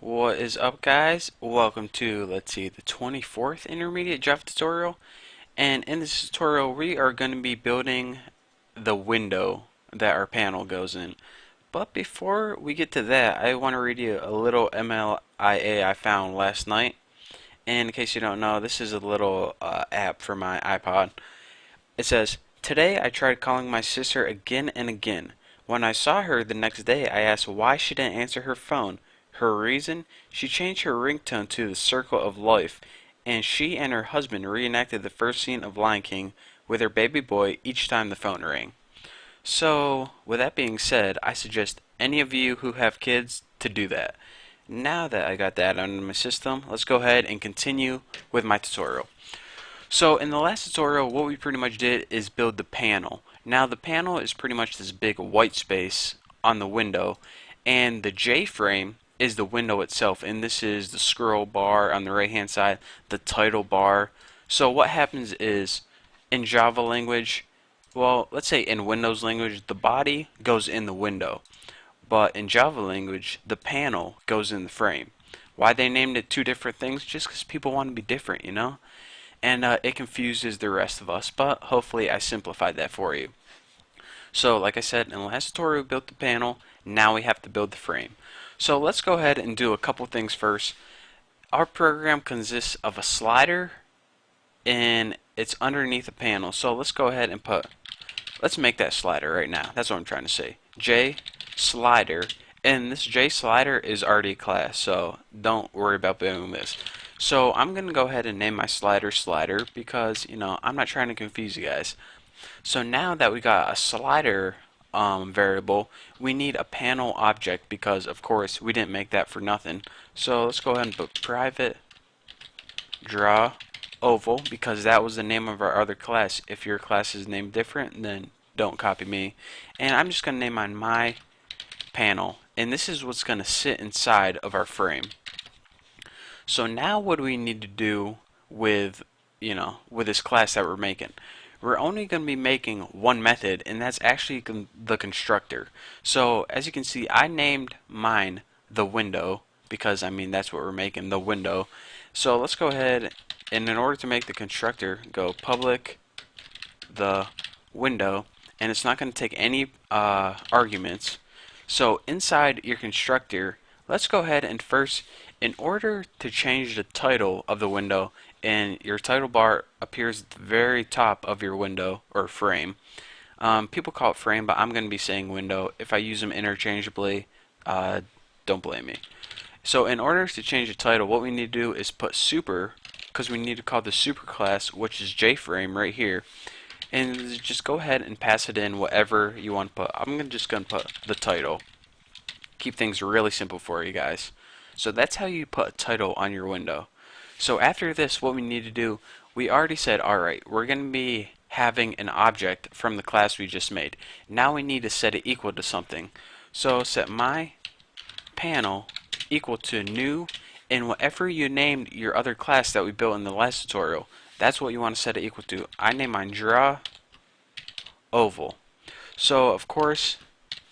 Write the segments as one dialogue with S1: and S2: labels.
S1: What is up, guys? Welcome to, let's see, the 24th intermediate Java tutorial. And in this tutorial, we are going to be building the window that our panel goes in. But before we get to that, I want to read you a little MLIA I found last night. And in case you don't know, this is a little app for my iPod. It says, "Today I tried calling my sister again and again. When I saw her the next day, I asked why she didn't answer her phone. Her reason? She changed her ringtone to The Circle of Life, and she and her husband reenacted the first scene of Lion King with her baby boy each time the phone rang." So, with that being said, I suggest any of you who have kids to do that. Now that I got that under my system, let's go ahead and continue with my tutorial. So in the last tutorial, what we pretty much did is build the panel. Now the panel is pretty much this big white space on the window, and the J-frame is the window itself, and this is the scroll bar on the right hand side, the title bar. So what happens is, in Java language, well, let's say in Windows language, the body goes in the window, but in Java language, the panel goes in the frame. Why they named it two different things? Just because people want to be different, you know? And it confuses the rest of us, but hopefully I simplified that for you. So like I said, in the last tutorial we built the panel, now we have to build the frame. So let's go ahead and do a couple things first. Our program consists of a slider and it's underneath a panel. So let's go ahead and let's make that slider right now. That's what I'm trying to say. J slider, and this J slider is already a class, so don't worry about building this. So I'm going to go ahead and name my slider slider because, I'm not trying to confuse you guys. So now that we got a slider variable, we need a panel object because, of course, we didn't make that for nothing. So let's go ahead and put private draw oval because that was the name of our other class. If your class is named different, then don't copy me. And I'm just going to name mine my panel, and this is what's going to sit inside of our frame. So now what do we need to do with, with this class that we're making? We're only going to be making one method, and that's actually the constructor. So as you can see, I named mine the window because, that's what we're making, the window. So let's go ahead, and in order to make the constructor, go public the window, and it's not going to take any arguments. So inside your constructor, let's go ahead and first, in order to change the title of the window, and your title bar appears at the very top of your window or frame. People call it frame, but I'm going to be saying window. If I use them interchangeably, don't blame me. So in order to change the title, what we need to do is put super, because we need to call the super class, which is JFrame right here. And just go ahead and pass it in whatever you want to put. I'm just going to put the title. Keep things really simple for you guys. So that's how you put a title on your window. So after this, what we need to do, we already said, alright, we're going to be having an object from the class we just made. Now we need to set it equal to something. So set my panel equal to new, and whatever you named your other class that we built in the last tutorial, that's what you want to set it equal to. I name mine draw oval. So of course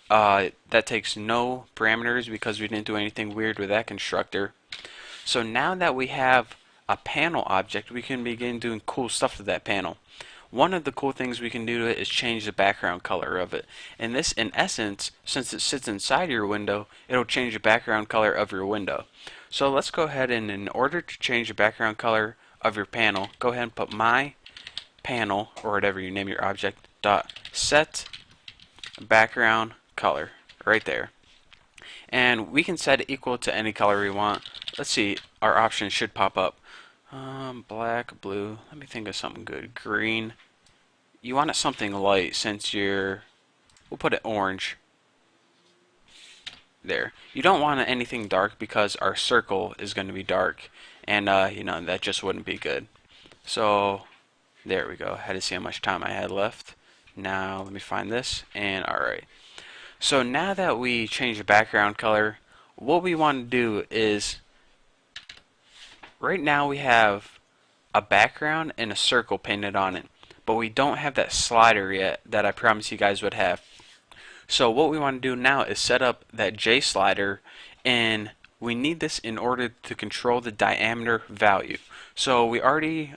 S1: that takes no parameters because we didn't do anything weird with that constructor. So now that we have a panel object, we can begin doing cool stuff to that panel. One of the cool things we can do to it is change the background color of it. And this, in essence, since it sits inside your window, it'll change the background color of your window. So let's go ahead and, in order to change the background color of your panel, go ahead and put my panel, or whatever you name your object, dot set background color right there. And we can set it equal to any color we want. Let's see, our options should pop up. Black, blue, let me think of something good. Green. You want it something light since we'll put it orange. There. You don't want anything dark because our circle is going to be dark. And, that just wouldn't be good. So, there we go. I had to see how much time I had left. Now, let me find this. And, alright. So now that we changed the background color, what we want to do is, right now we have a background and a circle painted on it, but we don't have that slider yet that I promised you guys would have. So what we want to do now is set up that J slider in we need this in order to control the diameter value. So we already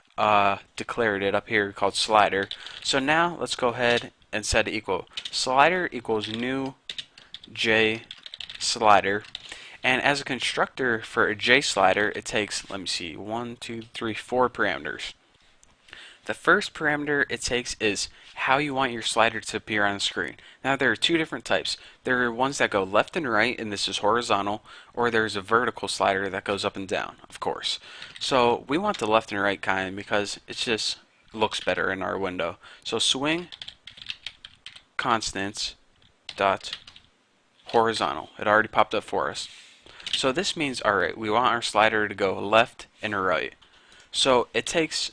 S1: declared it up here called slider. So now let's go ahead and set it equal slider equals new J slider. And as a constructor for a J slider, it takes, let me see, 1, 2, 3, 4 parameters. The first parameter it takes is how you want your slider to appear on the screen. Now there are two different types. There are ones that go left and right, and this is horizontal, or there's a vertical slider that goes up and down, of course. So we want the left and right kind because it just looks better in our window. So swing constants dot horizontal. It already popped up for us. So this means, alright, we want our slider to go left and right. So it takes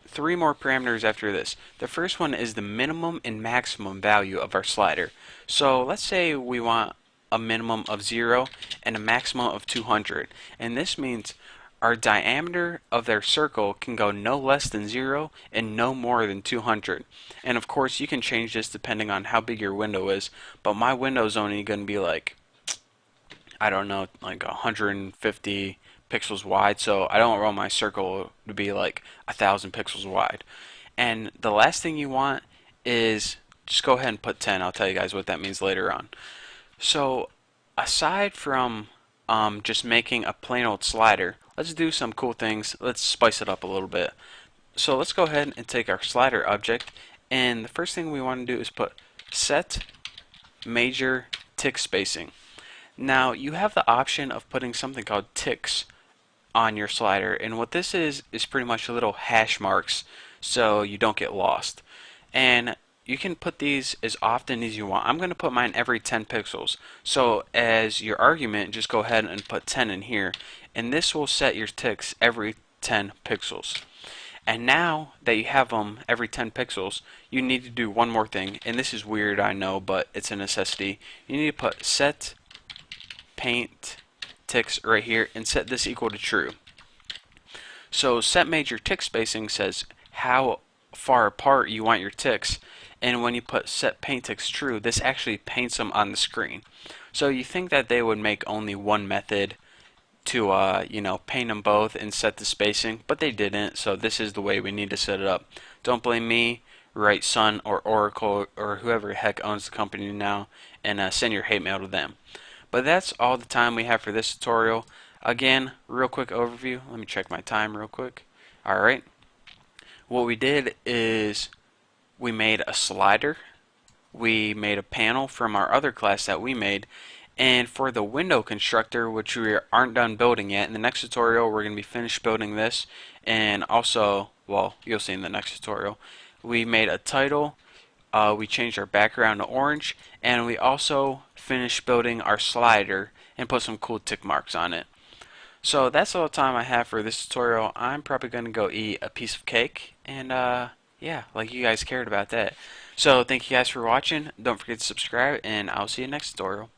S1: three more parameters after this. The first one is the minimum and maximum value of our slider. So let's say we want a minimum of 0 and a maximum of 200. And this means our diameter of their circle can go no less than 0 and no more than 200. And of course you can change this depending on how big your window is, but my window is only going to be like, I don't know, like 150 pixels wide, so I don't want my circle to be like 1,000 pixels wide. And the last thing you want is just go ahead and put 10. I'll tell you guys what that means later on. So aside from just making a plain old slider, let's do some cool things. Let's spice it up a little bit. So let's go ahead and take our slider object, and the first thing we want to do is put set major tick spacing. Now you have the option of putting something called ticks on your slider, and what this is pretty much little hash marks so you don't get lost. And you can put these as often as you want. I'm going to put mine every 10 pixels. So as your argument, just go ahead and put 10 in here, and this will set your ticks every 10 pixels. And now that you have them every 10 pixels, you need to do one more thing, and this is weird, I know, but it's a necessity. You need to put set paint ticks right here and set this equal to true. So set major tick spacing says how far apart you want your ticks, and when you put set paint ticks true, this actually paints them on the screen. So you think that they would make only one method to paint them both and set the spacing, but they didn't, so this is the way we need to set it up. Don't blame me, write Sun or Oracle or whoever the heck owns the company now, and send your hate mail to them. But that's all the time we have for this tutorial. Again, real quick overview. Let me check my time real quick. Alright. What we did is we made a slider. We made a panel from our other class that we made. And for the window constructor, which we aren't done building yet, in the next tutorial we're going to be finished building this. And also, well, you'll see in the next tutorial, we made a title. We changed our background to orange, and we also finished building our slider and put some cool tick marks on it. So that's all the time I have for this tutorial. I'm probably going to go eat a piece of cake, and yeah, like you guys cared about that. So thank you guys for watching. Don't forget to subscribe, and I'll see you next tutorial.